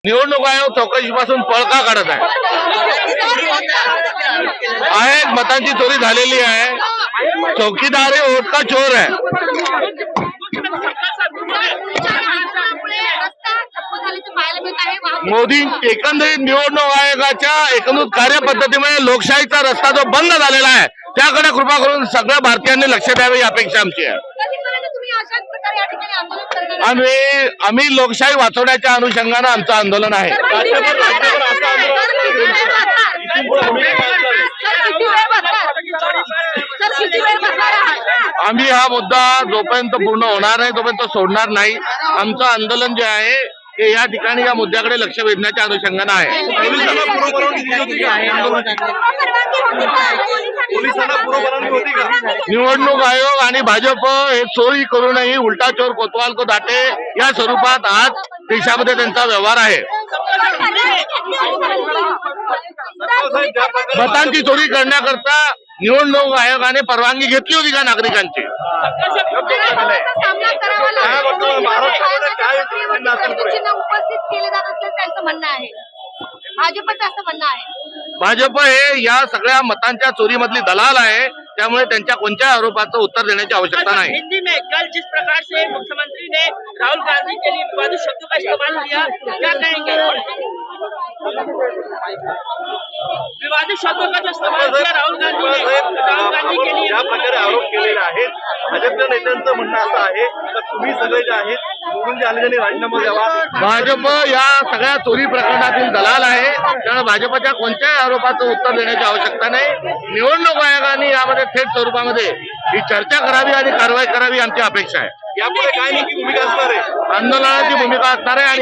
निवडणूक आयोग चौकशीपासून पळ का काढत आहे? मतांची चोरी झालेली आहे। चौकीदार हे वोट का चोर है। मोदी एकंदरीत निवडणूक आयोगाच्या एकंदरीत कार्यपद्धतीमुळे लोकशाहीचा रस्ता जो बंद झालेला आहे त्याकडे कृपा करून सगळ्या भारतीयांनी लक्ष द्यावे ही अपेक्षा आमची आहे। आम्ही लोकशाही वाचवण्याच्या अनुषंगाने आमचं आंदोलन आहे। आम्ही हा मुद्दा जोपर्यंत पूर्ण होणार नाही तोपर्यंत सोडणार नाही। आमचं आंदोलन जे आहे ते या ठिकाणी या मुद्द्याकडे लक्ष वेधण्याच्या अनुषंगाने आहे। निवडणूक आयोग आणि भाजप हे चोरी करूनही उलटा चोर कोतवाल को दाटे या स्वरूपात आज देशामध्ये त्यांचा व्यवहार आहे। मतांची चोरी करण्याकरता निवडणूक आयोगाने परवानगी घेतली होती का नागरिकांची? भाजप हे या सगळ्या मतांच्या चोरीमधली दलाल आहे, त्यामुळे त्यांच्या कोणत्याही आरोपाचं उत्तर देण्याची आवश्यकता नाही। हिंदी में कल जिस प्रकार से मुख्यमंत्री ने राहुल गांधी के लिए विवादित शब्दों का इस्तेमाल किया, क्या कहेंगे? विवादित शब्दों का जो इस्तेमाल किया राहुल गांधी के लिए ज्या प्रकारे आरोप केलेले आहेत, भाजपच्या नेत्यांचं म्हणणं असं आहे तर तुम्ही सगळे जे आहेत निवडून जे आले त्यांनी राजीनामा द्यावा। भाजप या सगळ्या चोरी प्रकरणातील दलाल आहे, त्यामुळे भाजपच्या कोणत्याही आरोपाचं उत्तर देण्याची आवश्यकता नाही। निवडणूक आयोगाने यामध्ये थेट स्वरूपामध्ये ही चर्चा करावी आणि कारवाई करावी आमची अपेक्षा आहे। यापुढे काय नेमकी भूमिका असणार आहे? आंदोलनाची भूमिका असणार आहे आणि